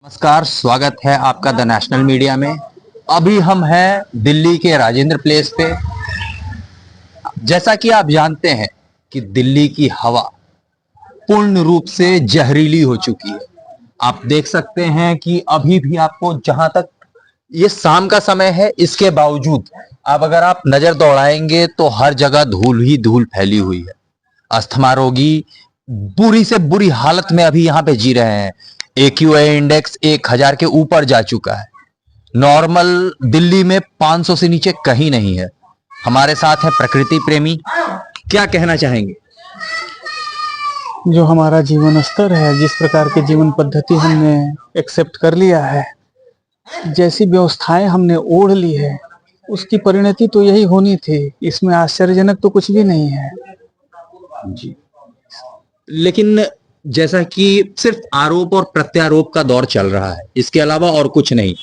नमस्कार, स्वागत है आपका द नेशनल मीडिया में। अभी हम हैं दिल्ली के राजेंद्र प्लेस पे। जैसा कि आप जानते हैं कि दिल्ली की हवा पूर्ण रूप से जहरीली हो चुकी है। आप देख सकते हैं कि अभी भी आपको, जहां तक ये शाम का समय है, इसके बावजूद आप नजर दौड़ाएंगे तो हर जगह धूल ही धूल फैली हुई है। अस्थमा रोगी बुरी से बुरी हालत में अभी यहाँ पे जी रहे हैं। एक्यूआई इंडेक्स 1000 के ऊपर जा चुका है। नॉर्मल दिल्ली में 500 से नीचे कहीं नहीं है। हमारे साथ है प्रकृति प्रेमी। क्या कहना चाहेंगे? जो हमारा जीवन स्तर है, जिस प्रकार की जीवन पद्धति हमने एक्सेप्ट कर लिया है, जैसी व्यवस्थाएं हमने ओढ़ ली है, उसकी परिणति तो यही होनी थी। इसमें आश्चर्यजनक तो कुछ भी नहीं है। जी, लेकिन जैसा कि सिर्फ आरोप और प्रत्यारोप का दौर चल रहा है, इसके अलावा और कुछ नहीं।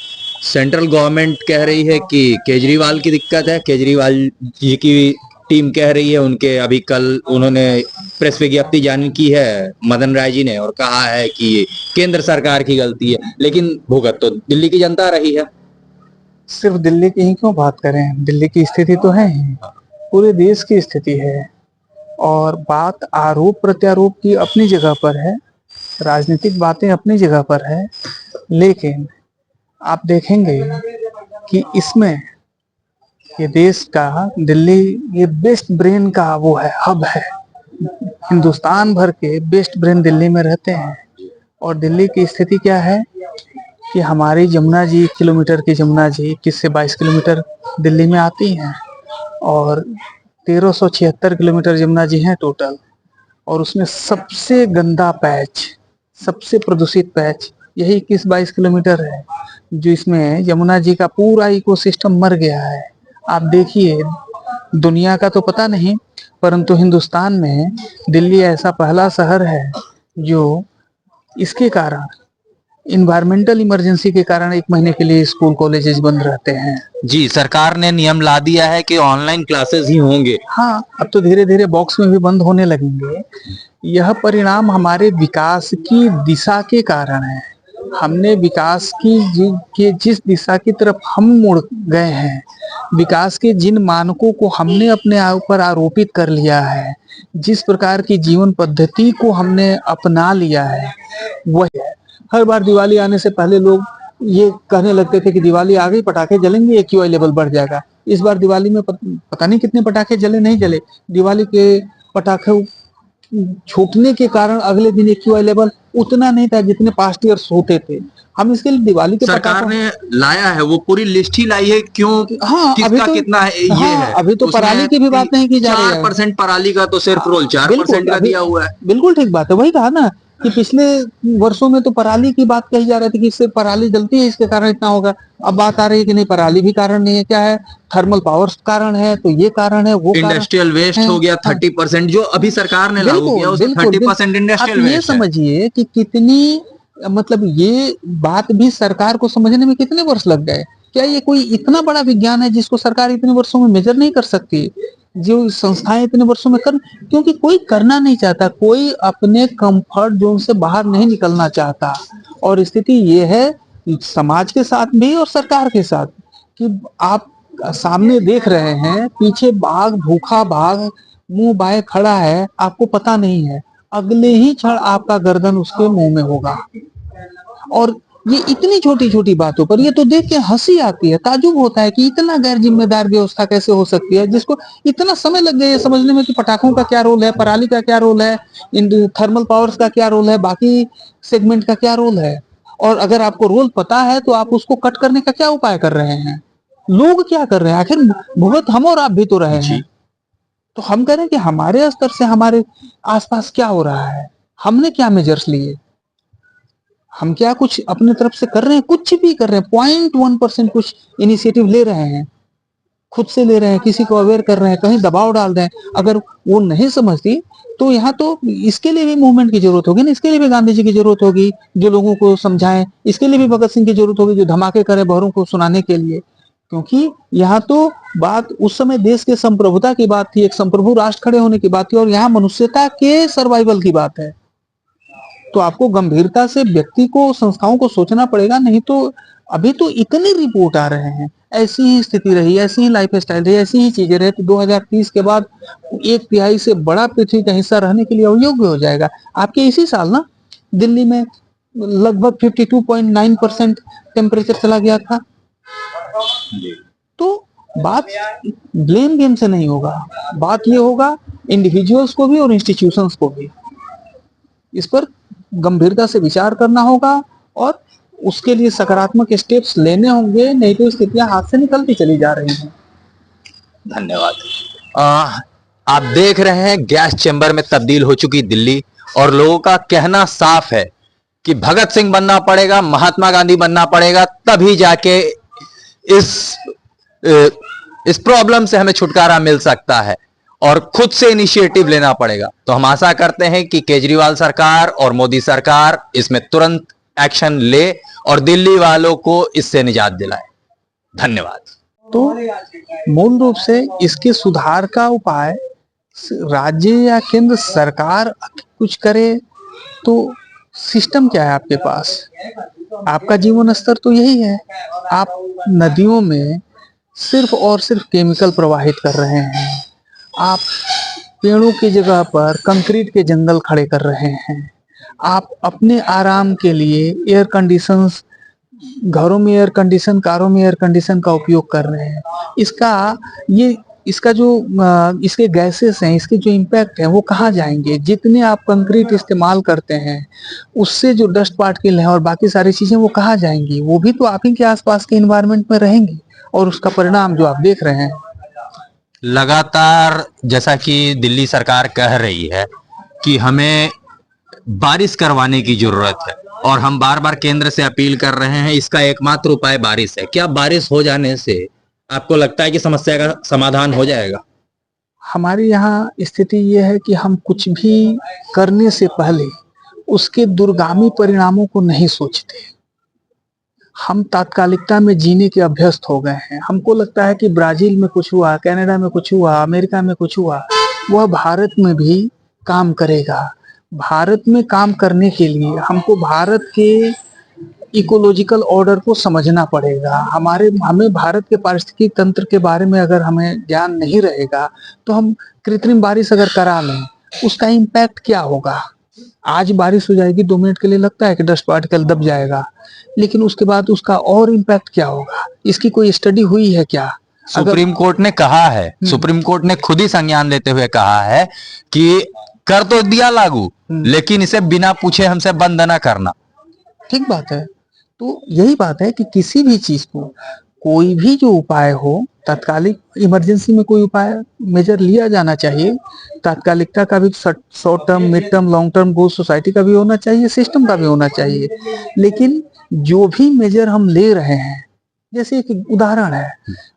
सेंट्रल गवर्नमेंट कह रही है कि केजरीवाल की दिक्कत है। केजरीवाल जी की टीम कह रही है, उनके अभी कल उन्होंने प्रेस विज्ञप्ति जारी की है मदन राय जी ने, और कहा है कि केंद्र सरकार की गलती है, लेकिन भुगत तो दिल्ली की जनता रही है। सिर्फ दिल्ली की ही क्यों बात करें, दिल्ली की स्थिति तो है ही, पूरे देश की स्थिति है। और बात आरोप प्रत्यारोप की अपनी जगह पर है, राजनीतिक बातें अपनी जगह पर है, लेकिन आप देखेंगे कि इसमें ये देश का, दिल्ली ये बेस्ट ब्रेन का वो है, हब है। हिंदुस्तान भर के बेस्ट ब्रेन दिल्ली में रहते हैं। और दिल्ली की स्थिति क्या है कि हमारी जमुना जी, 1 किलोमीटर की जमुना जी 21 से 22 किलोमीटर दिल्ली में आती हैं, और 1376 किलोमीटर जमुना जी हैं टोटल। और उसमें सबसे गंदा पैच, सबसे प्रदूषित पैच यही 21-22 किलोमीटर है, जो इसमें यमुना जी का पूरा इकोसिस्टम मर गया है। आप देखिए, दुनिया का तो पता नहीं, परंतु हिंदुस्तान में दिल्ली ऐसा पहला शहर है जो इसके कारण, इन्वायरमेंटल इमरजेंसी के कारण 1 महीने के लिए स्कूल कॉलेजेस बंद रहते हैं। जी, सरकार ने नियम ला दिया है कि ऑनलाइन क्लासेस ही होंगे। हाँ, अब तो धीरे धीरे बॉक्स में भी बंद होने लगेंगे। यह परिणाम हमारे विकास की दिशा के कारण है। हमने विकास की जिस दिशा की तरफ हम मुड़ गए हैं, विकास के जिन मानकों को हमने अपने ऊपर आरोपित कर लिया है, जिस प्रकार की जीवन पद्धति को हमने अपना लिया है, वह है। हर बार दिवाली आने से पहले लोग ये कहने लगते थे कि दिवाली आ गई, पटाखे जलेंगे, एक्यूआई लेवल बढ़ जाएगा। इस बार दिवाली में पता नहीं कितने पटाखे जले, नहीं जले। दिवाली के पटाखे छूटने के कारण अगले दिन एक्यूआई लेवल उतना नहीं था जितने पास्ट ईयर्स होते थे। हम इसके लिए दिवाली के सरकार ने लाया है, वो पूरी लिस्ट ही लाई है क्यों, हाँ, किसका अभी तो कितना है, ये हाँ, है। अभी तो पराली की भी बात नहीं की जा रही है। 4% पराली का तो सिर्फ रोल 4% का दिया हुआ है। बिल्कुल ठीक बात है, वही कहा ना कि पिछले वर्षों में तो पराली की बात कही जा रही थी कि इससे पराली जलती है, इसके कारण इतना होगा। अब बात आ रही है कि नहीं, पराली भी कारण नहीं है, क्या है, थर्मल पावर कारण है, तो ये कारण है, वो इंडस्ट्रियल वेस्ट हो गया 30%, जो अभी सरकार ने लागू किया, उसमें 30% इंडस्ट्रियल वेस्ट है। ये समझिए कि कितनी, मतलब ये बात भी सरकार को समझने में कितने वर्ष लग गए। क्या ये कोई इतना बड़ा विज्ञान है जिसको सरकार इतने वर्षों में मेजर नहीं कर सकती, जो संस्थाएं इतने वर्षों में कर, क्योंकि कोई करना नहीं चाहता, कोई अपने कंफर्ट जोन से बाहर नहीं निकलना चाहता। और स्थिति ये है समाज के साथ भी और सरकार के साथ, कि आप सामने देख रहे हैं, पीछे बाघ, भूखा बाघ मुंह बाए खड़ा है, आपको पता नहीं है अगले ही क्षण आपका गर्दन उसके मुंह में होगा। और ये इतनी छोटी छोटी बातों पर, ये तो देख के हंसी आती है, ताजुब होता है कि इतना गैर जिम्मेदार व्यवस्था कैसे हो सकती है, जिसको इतना समय लग गया ये समझने में कि पटाखों का क्या रोल है, पराली का क्या रोल है, इन थर्मल पावर्स का क्या रोल है, बाकी सेगमेंट का क्या रोल है। और अगर आपको रोल पता है तो आप उसको कट करने का क्या उपाय कर रहे हैं? लोग क्या कर रहे हैं? आखिर भुगत हम और आप भी तो रहे हैं। तो हम कह रहे हैं कि हमारे स्तर से हमारे आसपास क्या हो रहा है, हमने क्या मेजर्स लिए, हम क्या कुछ अपने तरफ से कर रहे हैं? कुछ भी कर रहे हैं, 0.1% कुछ इनिशिएटिव ले रहे हैं, खुद से ले रहे हैं, किसी को अवेयर कर रहे हैं, कहीं दबाव डाल रहे हैं। अगर वो नहीं समझती तो यहाँ तो इसके लिए भी मूवमेंट की जरूरत होगी ना, इसके लिए भी गांधी जी की जरूरत होगी जो लोगों को समझाएं, इसके लिए भी भगत सिंह की जरूरत होगी जो धमाके करे बहरों को सुनाने के लिए। क्योंकि यहाँ तो बात उस समय देश के संप्रभुता की बात थी, एक संप्रभु राष्ट्र खड़े होने की बात थी, और यहाँ मनुष्यता के सर्वाइवल की बात है। तो आपको गंभीरता से व्यक्ति को, संस्थाओं को सोचना पड़ेगा, नहीं तो अभी तो इतने रिपोर्ट आ रहे हैं, ऐसी ही स्थिति रही, ऐसी ही लाइफ स्टाइल रही, ऐसी ही चीजें रही, तो 2030 के बाद 1/3 से बड़ा पृथ्वी का हिस्सा रहने के लिए अयोग्य हो जाएगा। आपके इसी साल ना दिल्ली में लगभग 52.9% टेम्परेचर चला गया था। तो बात ब्लेम गेम से नहीं होगा, बात ये होगा इंडिविजुअल्स को भी और इंस्टीट्यूशंस को भी इस पर गंभीरता से विचार करना होगा और उसके लिए सकारात्मक स्टेप्स लेने होंगे, नहीं तो स्थितियां हाथ से निकलती चली जा रही हैं। धन्यवाद। आप देख रहे हैं गैस चैम्बर में तब्दील हो चुकी दिल्ली, और लोगों का कहना साफ है कि भगत सिंह बनना पड़ेगा, महात्मा गांधी बनना पड़ेगा, तभी जाके इस प्रॉब्लम से हमें छुटकारा मिल सकता है, और खुद से इनिशिएटिव लेना पड़ेगा। तो हम आशा करते हैं कि केजरीवाल सरकार और मोदी सरकार इसमें तुरंत एक्शन ले और दिल्ली वालों को इससे निजात दिलाए। धन्यवाद। तो मूल रूप से इसके सुधार का उपाय राज्य या केंद्र सरकार कुछ करे, तो सिस्टम क्या है आपके पास? आपका जीवन स्तर तो यही है, आप नदियों में सिर्फ और सिर्फ केमिकल प्रवाहित कर रहे हैं, आप पेड़ों की जगह पर कंक्रीट के जंगल खड़े कर रहे हैं, आप अपने आराम के लिए एयर कंडीशन, घरों में एयर कंडीशन, कारों में एयर कंडीशन का उपयोग कर रहे हैं। इसका जो इसके गैसेस हैं, इसके जो इम्पैक्ट है वो कहाँ जाएंगे? जितने आप कंक्रीट इस्तेमाल करते हैं उससे जो डस्ट पार्टिकल है और बाकी सारी चीजें वो कहाँ जाएंगी? वो भी तो आप ही के आसपास के इन्वायरमेंट में रहेंगी, और उसका परिणाम जो आप देख रहे हैं। लगातार जैसा कि दिल्ली सरकार कह रही है कि हमें बारिश करवाने की जरूरत है, और हम बार बार केंद्र से अपील कर रहे हैं, इसका एकमात्र उपाय बारिश है। क्या बारिश हो जाने से आपको लगता है कि समस्या का समाधान हो जाएगा? हमारे यहाँ स्थिति ये है कि हम कुछ भी करने से पहले उसके दूरगामी परिणामों को नहीं सोचते। हम तात्कालिकता में जीने के अभ्यस्त हो गए हैं। हमको लगता है कि ब्राजील में कुछ हुआ, कनाडा में कुछ हुआ, अमेरिका में कुछ हुआ, वह भारत में भी काम करेगा। भारत में काम करने के लिए हमको भारत के इकोलॉजिकल ऑर्डर को समझना पड़ेगा। हमें भारत के पारिस्थितिकी तंत्र के बारे में अगर हमें ज्ञान नहीं रहेगा, तो हम कृत्रिम बारिश अगर करा लें, उसका इम्पैक्ट क्या होगा? आज बारिश हो जाएगी, 2 मिनट के लिए लगता है कि डस्ट पार्टिकल दब जाएगा, लेकिन उसके बाद उसका और इम्पैक्ट क्या होगा? इसकी कोई स्टडी हुई है क्या? सुप्रीम कोर्ट ने कहा है, सुप्रीम कोर्ट ने खुद ही संज्ञान लेते हुए कहा है कि कर तो दिया लागू, लेकिन इसे बिना पूछे हमसे बंद न करना। ठीक बात है। तो यही बात है कि किसी भी चीज को, कोई भी जो उपाय हो, तात्कालिक इमरजेंसी में कोई उपाय मेजर लिया जाना चाहिए। तात्कालिकता का भी short term, mid term, long term goal society का भी होना चाहिए, सिस्टम का भी होना चाहिए। लेकिन जो भी मेजर हम ले रहे हैं, जैसे एक उदाहरण है,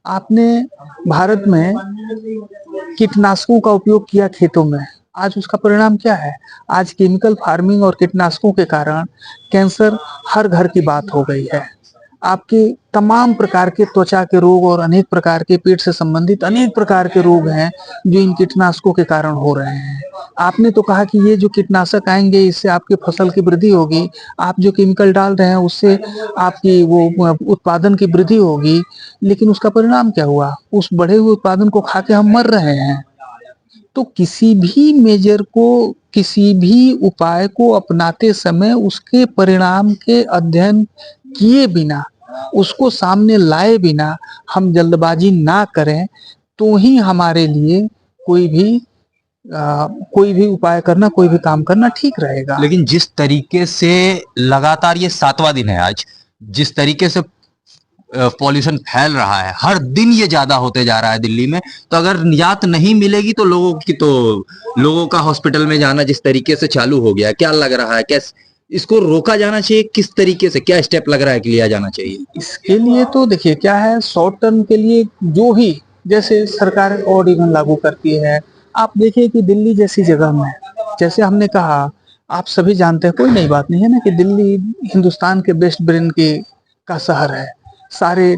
आपने भारत में कीटनाशकों का उपयोग किया खेतों में, आज उसका परिणाम क्या है? आज केमिकल फार्मिंग और कीटनाशकों के कारण कैंसर हर घर की बात हो गई है। आपके तमाम प्रकार के त्वचा के रोग और अनेक प्रकार के पेट से संबंधित अनेक प्रकार के रोग हैं जो इन कीटनाशकों के कारण हो रहे हैं। आपने तो कहा कि ये जो कीटनाशक आएंगे इससे आपकी फसल की वृद्धि होगी, आप जो केमिकल डाल रहे हैं उससे आपकी वो उत्पादन की वृद्धि होगी, लेकिन उसका परिणाम क्या हुआ? उस बढ़े हुए उत्पादन को खा के हम मर रहे हैं। तो किसी भी मेजर को, किसी भी उपाय को अपनाते समय उसके परिणाम के अध्ययन किए बिना, उसको सामने लाए बिना हम जल्दबाजी ना करें, तो ही हमारे लिए कोई भी उपाय करना, कोई भी काम करना ठीक रहेगा। लेकिन जिस तरीके से लगातार ये 7वां दिन है आज, जिस तरीके से पॉल्यूशन फैल रहा है, हर दिन ये ज्यादा होते जा रहा है दिल्ली में, तो अगर निजात नहीं मिलेगी तो लोगों का हॉस्पिटल में जाना जिस तरीके से चालू हो गया, क्या लग रहा है, कैसे इसको रोका जाना चाहिए? किस तरीके से, क्या स्टेप लग रहा है कि लिया जाना चाहिए? इसके लिए तो देखिए क्या है, शॉर्ट टर्म के लिए जो ही जैसे सरकार ऑड इवन लागू करती है, आप देखिए कि दिल्ली जैसी जगह में, जैसे हमने कहा, आप सभी जानते हैं, कोई नई बात नहीं है ना, कि दिल्ली हिंदुस्तान के बेस्ट ब्रेन का शहर है। सारे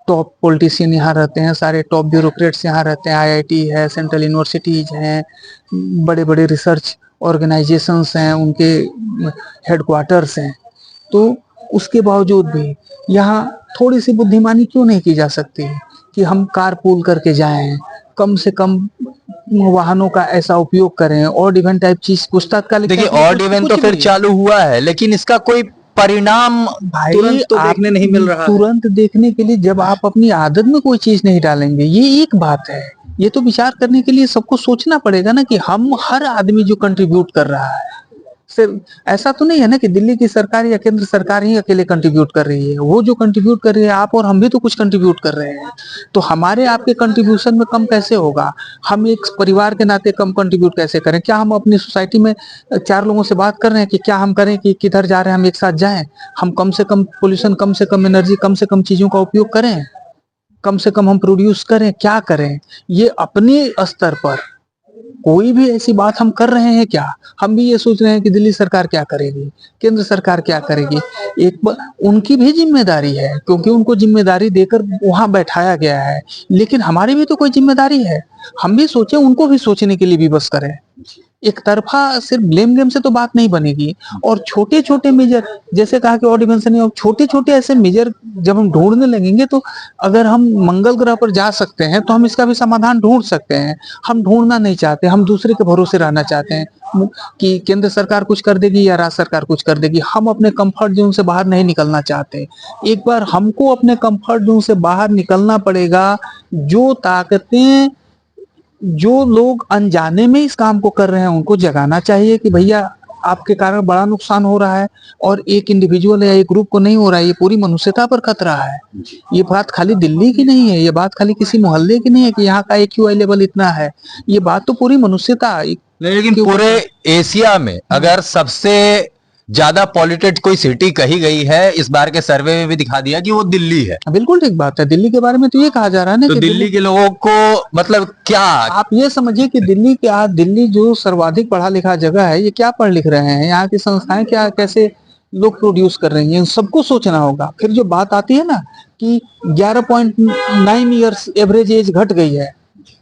टॉप पॉलिटिशियन यहाँ रहते हैं, सारे टॉप ब्यूरोक्रेट्स यहाँ रहते हैं, आईआईटी है, सेंट्रल यूनिवर्सिटीज हैं, बड़े बड़े रिसर्च ऑर्गेनाइजेशंस हैं, उनके हेडक्वार्टर्स हैं, तो उसके बावजूद भी यहाँ थोड़ी सी बुद्धिमानी क्यों नहीं की जा सकती कि हम कारपूल करके जाएं, कम से कम वाहनों का ऐसा उपयोग करें, ऑड इवन टाइप चीज कुछ तात्कालिक देखिए, टाइप ऑड इवन तो कुछ फिर भी। चालू हुआ है, लेकिन इसका कोई परिणाम भाई तुरंत तो आप देखने नहीं मिल रहा है। तुरंत देखने के लिए जब आप अपनी आदत में कोई चीज नहीं डालेंगे, ये एक बात है। ये तो विचार करने के लिए सबको सोचना पड़ेगा ना कि हम हर आदमी जो कंट्रीब्यूट कर रहा है, सिर्फ ऐसा तो नहीं है ना कि दिल्ली की सरकार या केंद्र सरकार ही अकेले कंट्रीब्यूट कर रही है। वो जो कंट्रीब्यूट कर रही है, आप और हम भी तो कुछ कंट्रीब्यूट कर रहे हैं। तो हमारे आपके कंट्रीब्यूशन में कम कैसे होगा? हम एक परिवार के नाते कम कंट्रीब्यूट कैसे करें? क्या हम अपनी सोसाइटी में 4 लोगों से बात कर रहे हैं कि क्या हम करें, कि किधर जा रहे हैं, हम एक साथ जाएं, हम कम से कम पोल्यूशन, कम से कम एनर्जी, कम से कम चीजों का उपयोग करें, कम से कम हम प्रोड्यूस करें, क्या करें? ये अपने स्तर पर कोई भी ऐसी बात हम कर रहे हैं क्या? हम भी ये सोच रहे हैं कि दिल्ली सरकार क्या करेगी, केंद्र सरकार क्या करेगी। उनकी भी जिम्मेदारी है, क्योंकि उनको जिम्मेदारी देकर वहां बैठाया गया है, लेकिन हमारी भी तो कोई जिम्मेदारी है। हम भी सोचे, उनको भी सोचने के लिए विवश करें। एक तरफा सिर्फ ब्लेम गेम से तो बात नहीं बनेगी। और छोटे छोटे मेजर, जैसे कहा कि ऑड इवन से नहीं, छोटे छोटे ऐसे मेजर जब हम ढूंढने लगेंगे, तो अगर हम मंगल ग्रह पर जा सकते हैं तो हम इसका भी समाधान ढूंढ सकते हैं। हम ढूंढना नहीं चाहते, हम दूसरे के भरोसे रहना चाहते हैं कि केंद्र सरकार कुछ कर देगी या राज्य सरकार कुछ कर देगी। हम अपने कंफर्ट जोन से बाहर नहीं निकलना चाहते। एक बार हमको अपने कंफर्ट जोन से बाहर निकलना पड़ेगा। जो ताकतें, जो लोग अनजाने में इस काम को कर रहे हैं, उनको जगाना चाहिए कि भैया आपके कारण बड़ा नुकसान हो रहा है, और एक इंडिविजुअल या एक ग्रुप को नहीं हो रहा है, ये पूरी मनुष्यता पर खतरा है। ये बात खाली दिल्ली की नहीं है, ये बात खाली किसी मोहल्ले की नहीं है कि यहाँ का AQI लेवल इतना है। ये बात तो पूरी मनुष्यता। लेकिन पूरे एशिया में अगर सबसे ज्यादा पॉल्यूटेड कोई सिटी कही गई है, इस बार के सर्वे में भी दिखा दिया कि वो दिल्ली है। बिल्कुल ठीक बात है। दिल्ली के बारे में तो ये कहा जा रहा है ना तो कि दिल्ली के लोगों को मतलब क्या, आप ये समझिए कि दिल्ली जो सर्वाधिक पढ़ा लिखा जगह है, ये क्या पढ़ लिख रहे हैं, यहाँ की संस्थाएं क्या, कैसे लोग प्रोड्यूस कर रही हैं, सबको सोचना होगा। फिर जो बात आती है ना कि 11.9 ईयर्स एवरेज एज घट गई है,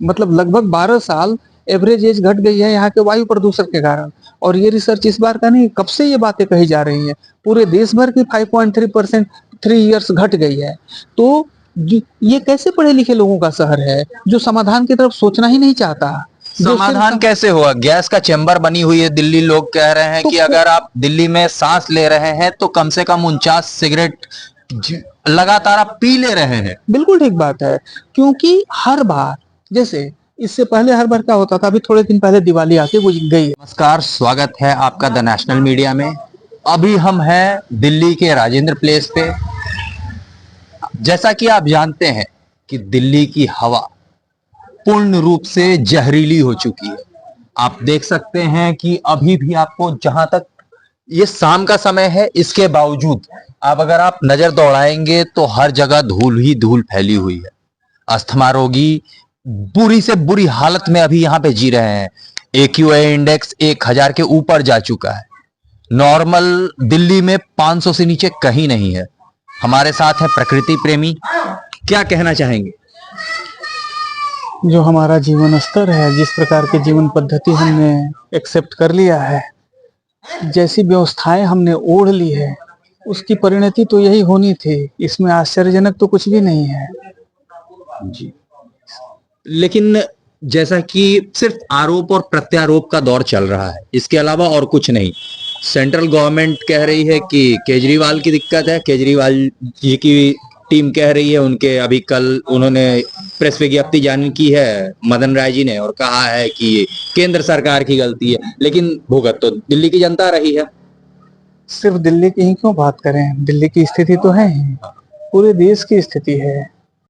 मतलब लगभग 12 साल एवरेज एज घट गई है यहाँ के वायु प्रदूषण के कारण। और ये रिसर्च इस बार का नहीं, कब से ये बातें कही जा रही हैं। पूरे देश भर की 5.3% 3 ईयर्स घट गई है। तो ये कैसे पढ़े लिखे लोगों का शहर है जो समाधान की तरफ सोचना ही नहीं चाहता? समाधान कैसे हुआ? गैस का चेंबर बनी हुई है दिल्ली। लोग कह रहे हैं तो कि अगर आप दिल्ली में सांस ले रहे हैं तो कम से कम 49 सिगरेट लगातार आप पी ले रहे हैं। बिल्कुल ठीक बात है, क्योंकि हर बार, जैसे इससे पहले हर बार क्या होता था, अभी थोड़े दिन पहले दिवाली आके गई है। नमस्कार, स्वागत है आपका द नेशनल मीडिया में। अभी हम हैं दिल्ली के राजेंद्र प्लेस पे। जैसा कि आप जानते हैं कि दिल्ली की हवा पूर्ण रूप से जहरीली हो चुकी है। आप देख सकते हैं कि अभी भी आपको, जहां तक ये शाम का समय है, इसके बावजूद अगर आप नजर दौड़ाएंगे तो हर जगह धूल ही धूल फैली हुई है। अस्थमा रोगी बुरी से बुरी हालत में अभी यहाँ पे जी रहे हैं। AQI इंडेक्स 1000 के ऊपर जा चुका है। नॉर्मल दिल्ली में 500 से नीचे कहीं नहीं है। हमारे साथ है प्रकृति प्रेमी। क्या कहना चाहेंगे? जो हमारा जीवन स्तर है, जिस प्रकार की जीवन पद्धति हमने एक्सेप्ट कर लिया है, जैसी व्यवस्थाएं हमने ओढ़ ली है, उसकी परिणति तो यही होनी थी। इसमें आश्चर्यजनक तो कुछ भी नहीं है जी। लेकिन जैसा कि सिर्फ आरोप और प्रत्यारोप का दौर चल रहा है, इसके अलावा और कुछ नहीं। सेंट्रल गवर्नमेंट कह रही है कि केजरीवाल की दिक्कत है। केजरीवाल जी की टीम कह रही है, उनके अभी कल उन्होंने प्रेस विज्ञप्ति जारी की है मदन राय जी ने, और कहा है कि केंद्र सरकार की गलती है। लेकिन भुगत तो दिल्ली की जनता रही है। सिर्फ दिल्ली की ही क्यों बात करें, दिल्ली की स्थिति तो है ही, पूरे देश की स्थिति है।